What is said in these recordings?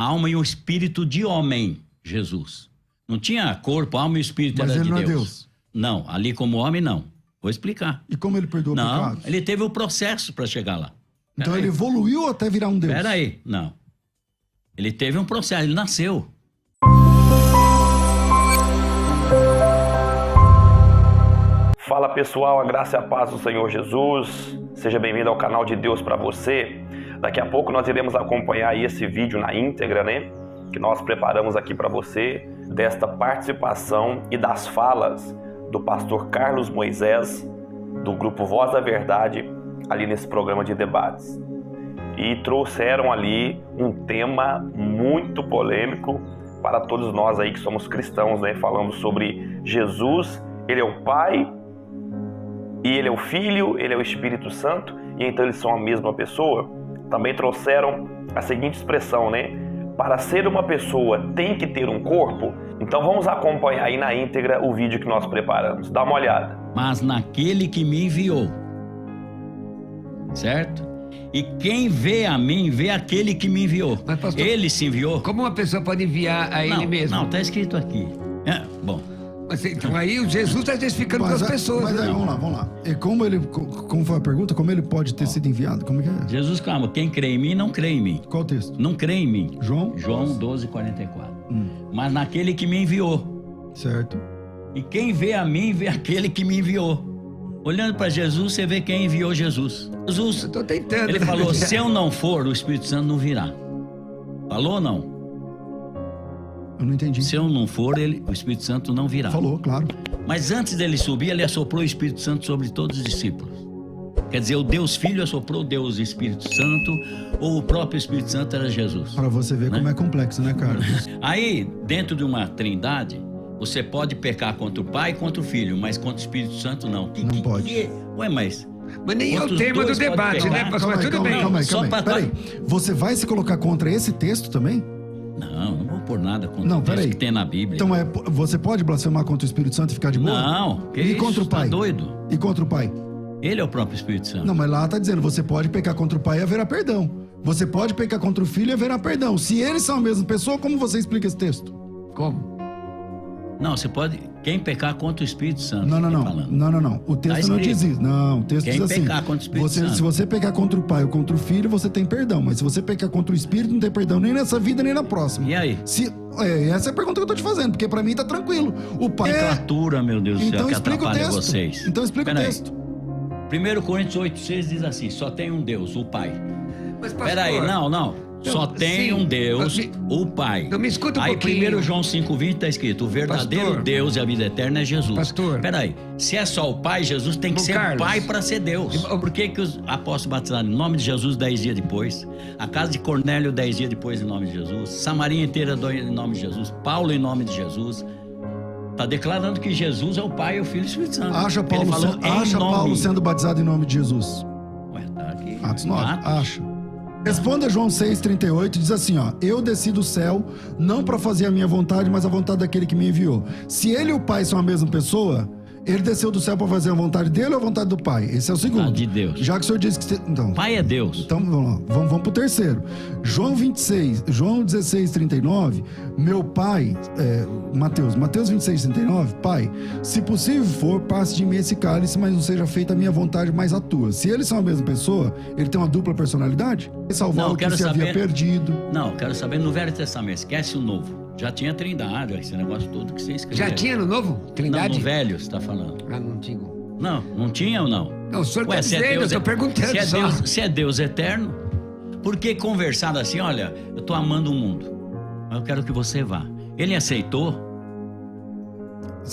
alma e um espírito de homem, Jesus. Não tinha corpo, alma e espírito, Mas era ele de não Deus. é Deus. Não, ali como homem não. Vou explicar. E como ele perdoou Não, pecados? ele teve o processo para chegar lá. Então ele evoluiu até virar um Deus? Peraí, não. Ele teve um processo, ele nasceu. Fala pessoal, a graça e a paz do Senhor Jesus. Seja bem-vindo ao canal de Deus para você. Daqui a pouco nós iremos acompanhar esse vídeo na íntegra, né? Que nós preparamos aqui para você, desta participação e das falas do pastor Carlos Moisés, do grupo Voz da Verdade, ali nesse programa de debates. E trouxeram ali um tema muito polêmico para todos nós aí que somos cristãos, né? Falando sobre Jesus, ele é o Pai, e ele é o Filho, ele é o Espírito Santo, e então eles são a mesma pessoa. Também trouxeram a seguinte expressão, né? Para ser uma pessoa tem que ter um corpo. Então vamos acompanhar aí na íntegra o vídeo que nós preparamos. Dá uma olhada. Mas naquele que me enviou. Certo? E quem vê a mim, vê aquele que me enviou. Mas, pastor, ele se enviou. como uma pessoa pode enviar a ele mesmo? Não, está escrito aqui. Bom. Mas, então aí o Jesus está explicando para as pessoas. Mas aí, vamos lá. E como foi a pergunta? Como ele pode ter sido enviado? Como é que é? Jesus clama, quem crê em mim, não crê em mim. Qual o texto? Não crê em mim. João? João 12:44. Mas naquele que me enviou. Certo. E quem vê a mim, vê aquele que me enviou. Olhando para Jesus, você vê quem enviou Jesus. Jesus, Eu tô tentando. ele falou, se eu não for, o Espírito Santo não virá. Falou ou não? Eu não entendi. Se eu não for, o Espírito Santo não virá. Falou, claro. Mas antes dele subir, ele assoprou o Espírito Santo sobre todos os discípulos. Quer dizer, o Deus Filho assoprou o Deus Espírito Santo, ou o próprio Espírito Santo era Jesus. Para você ver como é complexo, né, Carlos? Aí, dentro de uma trindade, você pode pecar contra o Pai e contra o Filho, mas contra o Espírito Santo não. Não pode. Ué, mas nem é o tema do debate, né, pastor? Mas tudo bem. Calma aí. Só pra- Peraí. Você vai se colocar contra esse texto também? não vou pôr nada contra Não, o texto peraí. que tem na Bíblia. Então você pode blasfemar contra o Espírito Santo e ficar de boa? Não, que E isso? contra o Pai? Tá doido? E contra o Pai? Ele é o próprio Espírito Santo. Não, mas lá tá dizendo, você pode pecar contra o Pai e haverá perdão. Você pode pecar contra o Filho e haverá perdão. Se eles são a mesma pessoa, como você explica esse texto? Como? Não, você pode... Quem pecar contra o Espírito Santo. Não. tá falando. Não. O texto não diz isso. Não, o texto Quem diz assim. pecar contra o Espírito Santo. Se você pecar contra o Pai ou contra o Filho, você tem perdão. Mas se você pecar contra o Espírito, não tem perdão nem nessa vida, nem na próxima. E aí? Essa é a pergunta que eu tô te fazendo, porque pra mim tá tranquilo. O Pai Nomenclatura, meu Deus do céu, Então que explica o atrapalha texto. vocês. Então explica o Peraí. texto. 1 Coríntios 8:6 diz assim, só tem um Deus, o Pai. Mas, pastor, Peraí, não. Só tem sim, um Deus, mas o Pai. Não, me escuta um Aí pouquinho. 1 João 5:20 tá escrito, o verdadeiro Pastor. Deus e a vida eterna é Jesus. Pastor. Peraí, se é só o Pai, Jesus tem que Irmão ser Carlos. Pai para ser Deus. Por que os apóstolos batizaram em nome de Jesus 10 dias depois? A casa de Cornélio 10 dias depois em nome de Jesus? Samaria inteira em nome de Jesus? Paulo em nome de Jesus? Tá declarando que Jesus é o Pai, o Filho e o Espírito Santo. Acha Ele Paulo, falou em nome. Paulo sendo batizado em nome de Jesus. Ué, tá aqui. Atos 9. Atos. Acha. Responda João 6,38, diz assim, ó. Eu desci do céu, não para fazer a minha vontade, mas a vontade daquele que me enviou. Se ele e o Pai são a mesma pessoa, ele desceu do céu para fazer a vontade dele ou a vontade do Pai? Esse é o segundo. Vontade de Deus. Já que o senhor disse que... Então, Pai é Deus. Então, vamos lá. Vamos pro terceiro. João 16:39, meu pai, Mateus 26:39, Pai, se possível for, passe de mim esse cálice, mas não seja feita a minha vontade, mas a tua. Se eles são a mesma pessoa, ele tem uma dupla personalidade? Ele salvou Não, o que quero se havia saber- perdido. Não, quero saber no Velho Testamento, esquece o Novo. Já tinha Trindade, esse negócio todo que você escreveu. Já tinha no Novo? Não, Trindade? no Velho você tá falando. Ah, não digo. Não tinha ou não? Não, o senhor tá se é dizendo, Deus, eu tô perguntando se é só. Deus, se é Deus eterno, por que conversar assim, olha, eu tô amando o mundo, mas eu quero que você vá. Ele aceitou?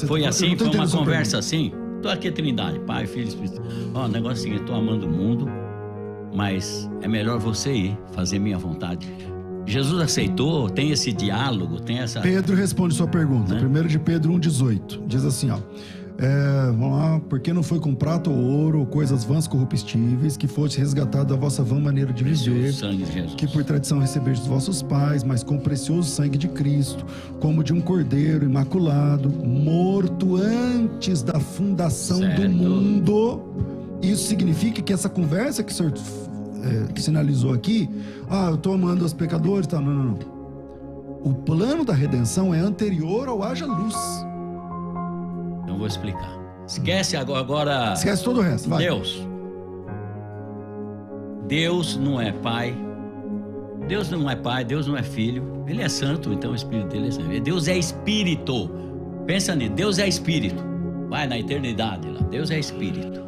Foi Eu assim? não tô Foi uma entendendo sua conversa assim? Tô aqui Trindade, Pai, Filho e Espírito. Ó, o negócio é o seguinte, tô amando o mundo, mas é melhor você ir, fazer minha vontade. Jesus aceitou, tem esse diálogo, tem essa... Pedro responde sua pergunta. Né? 1 de Pedro 1,18. Diz assim, ó. Vamos lá. Porque não foi com prata ou ouro ou coisas vãs corruptíveis que foste resgatado da vossa vã maneira de viver, Precioso sangue de Jesus. que por tradição recebeste dos vossos pais, mas com o precioso sangue de Cristo, como de um cordeiro imaculado, morto antes da fundação Certo. do mundo. Isso significa que essa conversa que o senhor sinalizou aqui, eu tô amando os pecadores, tá? Não. O plano da redenção é anterior ao haja luz. Então eu vou explicar. Esquece agora. Esquece todo o resto, vai. Deus não é pai. Deus não é pai, Deus não é filho. Ele é santo, então o espírito dele é santo. Deus é espírito. Pensa nisso, Deus é espírito. Vai na eternidade lá, Deus é espírito.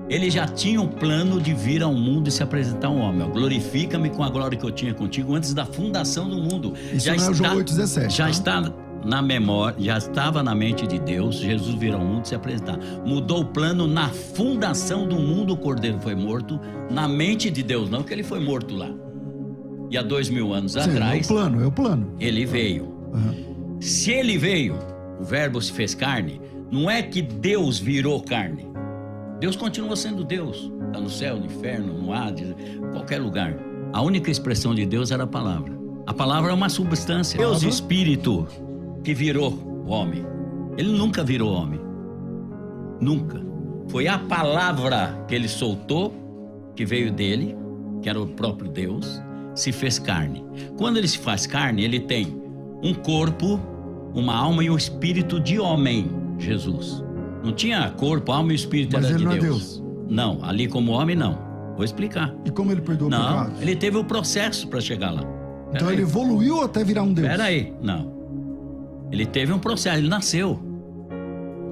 Ele já tinha um plano de vir ao mundo e se apresentar um homem. Glorifica-me com a glória que eu tinha contigo antes da fundação do mundo. Isso já não é o João 8,17. Já está na memória, já estava na mente de Deus, Jesus vir ao mundo e se apresentar. Mudou o plano na fundação do mundo, o Cordeiro foi morto, na mente de Deus, não que ele foi morto lá. E há 2000 anos atrás... É o plano. Ele veio. Uhum. Se ele veio, o verbo se fez carne, não é que Deus virou carne. Deus continua sendo Deus. Está no céu, no inferno, no Hades, em qualquer lugar. A única expressão de Deus era a palavra. A palavra é uma substância. Deus, Espírito, que virou o homem. Ele nunca virou homem. Nunca. Foi a palavra que ele soltou, que veio dele, que era o próprio Deus, se fez carne. Quando ele se faz carne, ele tem um corpo, uma alma e um espírito de homem, Jesus. Não tinha corpo, alma e espírito, mas era ele de não Deus. É Deus. Não, ali como homem não. Vou explicar. E como ele perdoou pecados? Não, ele teve o processo para chegar lá. Então ele evoluiu até virar um Deus. Peraí, não. Ele teve um processo, ele nasceu.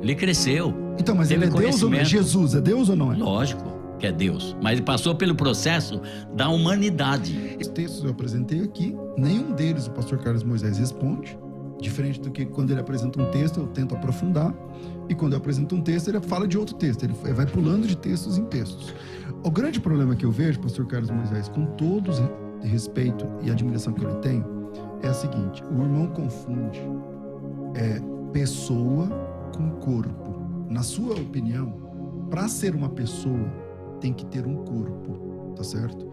Ele cresceu. Então, mas ele é Deus ou não é? Jesus é Deus ou não é? Lógico que é Deus. Mas ele passou pelo processo da humanidade. Os textos eu apresentei aqui, nenhum deles o pastor Carlos Moisés responde. Diferente do que quando ele apresenta um texto, eu tento aprofundar. E quando eu apresento um texto, ele fala de outro texto. Ele vai pulando de textos em textos. O grande problema que eu vejo, pastor Carlos Moisés, com todo o respeito e admiração que eu lhe tenho, é o seguinte: o irmão confunde pessoa com corpo. Na sua opinião, para ser uma pessoa, tem que ter um corpo, tá certo?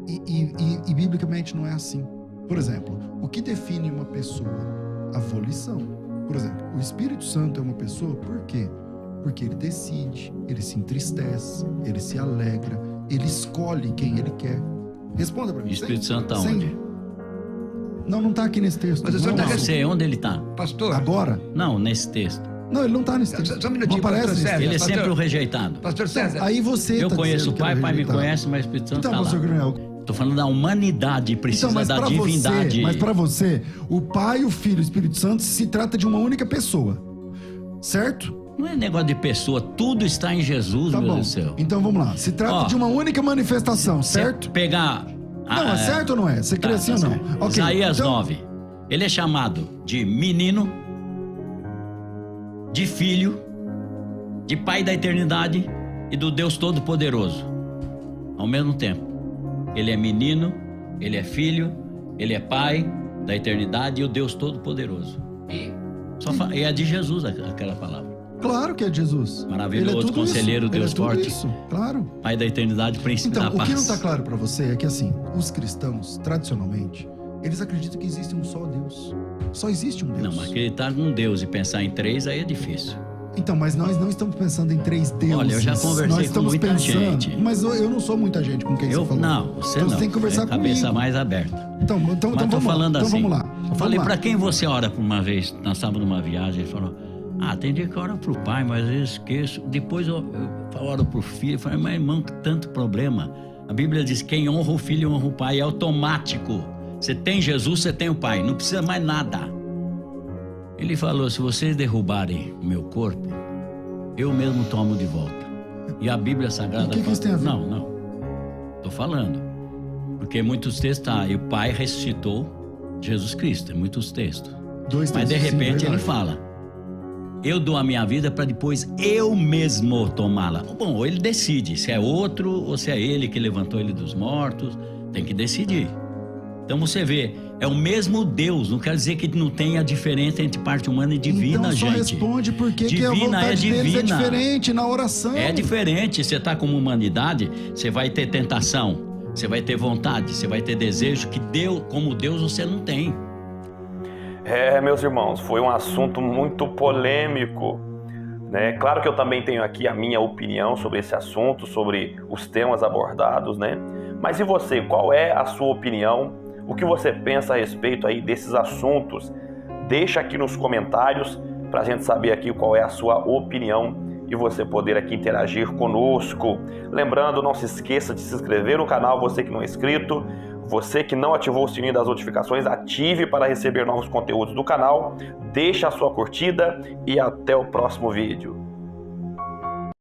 E biblicamente não é assim. Por exemplo, o que define uma pessoa? A volição. Por exemplo, o Espírito Santo é uma pessoa por quê? Porque ele decide, ele se entristece, ele se alegra, ele escolhe quem ele quer. Responda para mim. O Espírito Santo está onde? Não está aqui nesse texto. Mas o senhor Não sei onde ele está. Pastor. Agora? Não, nesse texto. Não, ele não está nesse texto. Só um minutinho, não aparece pastor César. Ele é Pastor, sempre o rejeitado. Pastor César. Aí você Eu conheço o Pai me rejeitado. conhece, mas o Espírito Santo Então, está pastor lá. Grunel, Estou falando da humanidade, precisa então, da divindade. mas para você, o Pai, o Filho e o Espírito Santo se trata de uma única pessoa, certo? Não é negócio de pessoa, tudo está em Jesus, Tá meu bom. Deus do céu. Então vamos lá. Se trata de uma única manifestação, certo? Se pegar... Não, é certo ou não é? Você crê assim ou não? Certo. Ok, Isaías então- 9. Ele é chamado de menino, de filho, de pai da eternidade e do Deus Todo-Poderoso. Ao mesmo tempo. Ele é menino, ele é filho, ele é pai da eternidade e o Deus Todo-Poderoso. E é de Jesus aquela palavra. Claro que é Jesus. Maravilhoso, Ele é tudo conselheiro, isso. Deus Ele é tudo forte. Isso, claro. Pai da eternidade, príncipe Então, da o paz. que não está claro para você é que assim, os cristãos, tradicionalmente, eles acreditam que existe um só Deus. Só existe um Deus. Não, mas acreditar num Deus e pensar em três, aí é difícil. Então, mas nós não estamos pensando em três deuses. Olha, eu já conversei nós com estamos muita pensando, gente. Mas eu não sou muita gente com quem você falou. Não, você então, não. Você tem que conversar comigo. Cabeça mais aberta. Então Mas tô vamos falando lá. assim. Então vamos lá. Eu falei, pra quem você ora por uma vez? Nós estávamos numa viagem, ele falou, tem dia que eu oro pro pai, mas eu esqueço. Depois eu oro pro filho. Eu falei, mas irmão, que tanto problema. A Bíblia diz, quem honra o filho honra o pai. É automático. Você tem Jesus, você tem o pai. Não precisa mais nada. Ele falou, se vocês derrubarem o meu corpo, eu mesmo tomo de volta. E a Bíblia Sagrada O que isso tem a ver? Não. Tô falando. Porque muitos textos e o Pai ressuscitou Jesus Cristo, muitos textos. Dois Mas de textos, sim, repente ele verdade. fala, eu dou a minha vida para depois eu mesmo tomá-la. Bom, ou ele decide se é outro ou se é ele que levantou ele dos mortos. Tem que decidir. Então você vê, é o mesmo Deus, não quer dizer que não tenha diferença entre parte humana e divina, então, só gente. responde por que a Divina vontade deles é diferente na oração. É diferente, você está como humanidade, você vai ter tentação, você vai ter vontade, você vai ter desejo que Deus, como Deus você não tem. Meus irmãos, foi um assunto muito polêmico, né? Claro que eu também tenho aqui a minha opinião sobre esse assunto, sobre os temas abordados, né? Mas e você, qual é a sua opinião? O que você pensa a respeito aí desses assuntos? Deixa aqui nos comentários para a gente saber aqui qual é a sua opinião e você poder aqui interagir conosco. Lembrando, não se esqueça de se inscrever no canal, você que não é inscrito. Você que não ativou o sininho das notificações, ative para receber novos conteúdos do canal. Deixe a sua curtida e até o próximo vídeo.